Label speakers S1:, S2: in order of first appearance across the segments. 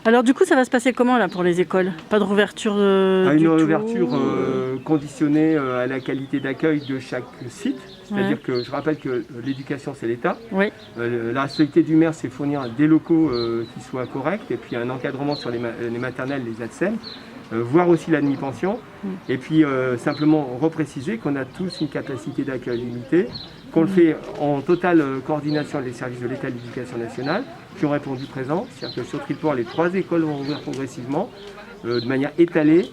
S1: Alors du coup, ça va se passer comment là pour les écoles? Pas de rouverture
S2: Une
S1: du
S2: ouverture
S1: tout
S2: conditionnée à la qualité d'accueil de chaque site. C'est-à-dire
S1: Ouais.
S2: que je rappelle que l'éducation, c'est l'État.
S1: Oui.
S2: La responsabilité du maire, c'est fournir des locaux qui soient corrects et puis un encadrement sur les maternelles, les ATSEM, voir aussi la demi-pension. Et puis simplement repréciser qu'on a tous une capacité d'accueil limitée, qu'on le fait en totale coordination avec les services de l'État et de l'Éducation nationale qui ont répondu présent. C'est-à-dire que sur Triport, les 3 écoles vont ouvrir progressivement, de manière étalée,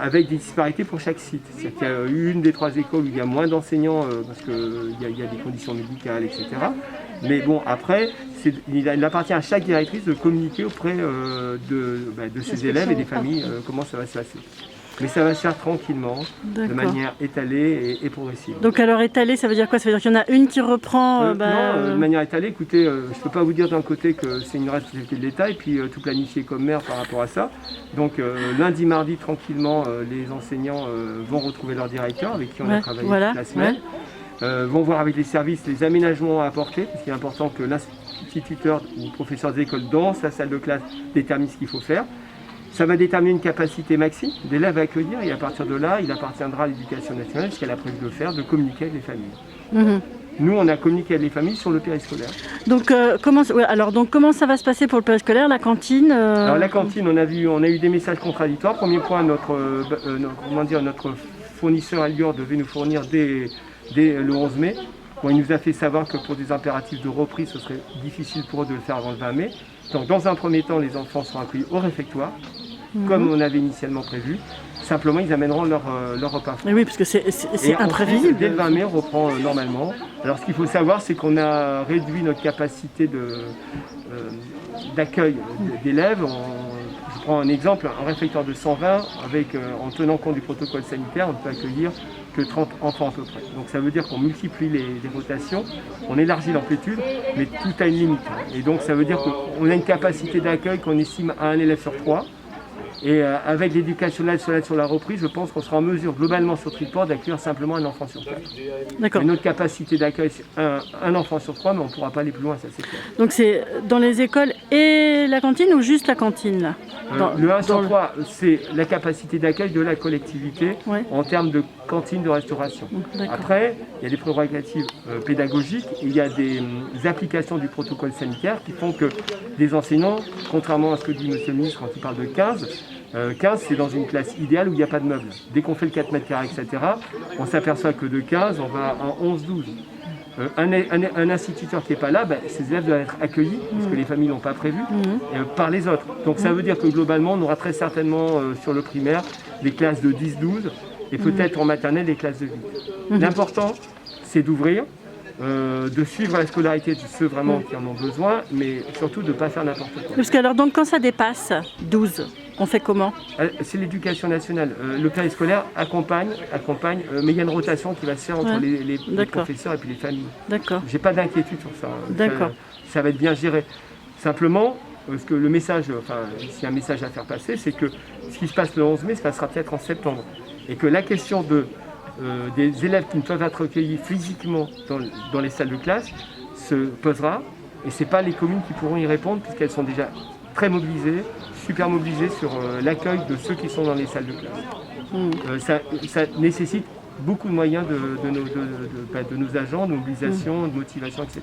S2: avec des disparités pour chaque site. C'est-à-dire qu'il y a une des 3 écoles où il y a moins d'enseignants parce qu'il y a des conditions médicales, etc. Mais bon, après, il appartient à chaque directrice de communiquer auprès de ses élèves et des familles comment ça va se passer. Mais ça va se faire tranquillement, de manière étalée et progressive.
S1: Donc alors étalée, ça veut dire quoi? Ça veut dire qu'il y en a une qui reprend
S2: Non, de manière étalée, écoutez, je ne peux pas vous dire d'un côté que c'est une responsabilité de l'État et puis tout planifier comme maire par rapport à ça. Donc lundi, mardi, tranquillement, les enseignants vont retrouver leur directeur avec qui on a travaillé toute la semaine. Vont voir avec les services les aménagements à apporter, parce qu'il est important que l'instituteur ou le professeur des écoles dans sa salle de classe détermine ce qu'il faut faire. Ça va déterminer une capacité maxi d'élèves à accueillir et à partir de là, il appartiendra à l'Éducation nationale, ce qu'elle a prévu de faire, de communiquer avec les familles. Nous, on a communiqué avec les familles sur le périscolaire.
S1: Donc, comment ça va se passer pour le périscolaire, la cantine
S2: Alors la cantine, on a eu des messages contradictoires. Premier point, notre fournisseur Allior devait nous fournir dès le 11 mai. Bon, il nous a fait savoir que pour des impératifs de reprise, ce serait difficile pour eux de le faire avant le 20 mai. Donc dans un premier temps, les enfants seront accueillis au réfectoire, comme on avait initialement prévu. Simplement, ils amèneront leur repas.
S1: Et oui, parce que c'est imprévisible.
S2: Dès le 20 mai, on reprend normalement. Alors ce qu'il faut savoir, c'est qu'on a réduit notre capacité d'accueil d'élèves. Je prends un exemple, un réfectoire de 120, en tenant compte du protocole sanitaire, on ne peut accueillir que 30 enfants à peu près. Donc ça veut dire qu'on multiplie les rotations, on élargit l'amplitude, mais tout a une limite. Et donc ça veut dire qu'on a une capacité d'accueil qu'on estime à 1 élève sur 3. Et avec l'éducation nationale sur la reprise, je pense qu'on sera en mesure globalement sur Triport d'accueillir simplement un enfant sur 4.
S1: D'accord.
S2: Et notre capacité d'accueil, c'est un enfant sur 3, mais on ne pourra pas aller plus loin, ça c'est clair.
S1: Donc c'est dans les écoles et la cantine ou juste la cantine là
S2: Le 1 sur 3, c'est la capacité d'accueil de la collectivité en termes de cantine de restauration. Après, il y a des prérogatives pédagogiques, et il y a des applications du protocole sanitaire qui font que des enseignants, contrairement à ce que dit M. le ministre quand il parle de 15, 15 c'est dans une classe idéale où il n'y a pas de meubles. Dès qu'on fait le 4 mètres carrés, etc., on s'aperçoit que de 15, on va en 11-12. Un instituteur qui n'est pas là, ces élèves doivent être accueillis, parce que les familles n'ont pas prévu, par les autres. Donc ça veut dire que globalement, on aura très certainement sur le primaire des classes de 10-12 et peut-être en maternelle des classes de 8. L'important, c'est d'ouvrir, de suivre la scolarité de ceux vraiment qui en ont besoin, mais surtout de ne pas faire n'importe quoi.
S1: Parce que alors, donc, quand ça dépasse 12, on fait comment?
S2: C'est l'éducation nationale. Le périscolaire accompagne, mais il y a une rotation qui va se faire entre les professeurs et puis les familles.
S1: D'accord.
S2: J'ai pas d'inquiétude sur ça.
S1: D'accord.
S2: Ça va être bien géré. Simplement, parce que le message, s'il y a un message à faire passer, c'est que ce qui se passe le 11 mai se passera peut-être en septembre. Et que la question des élèves qui ne peuvent être recueillis physiquement dans les salles de classe se posera. Et ce n'est pas les communes qui pourront y répondre, puisqu'elles sont déjà très mobilisées, super mobilisées sur l'accueil de ceux qui sont dans les salles de classe. Ça nécessite beaucoup de moyens de nos agents, de mobilisation, de motivation, etc.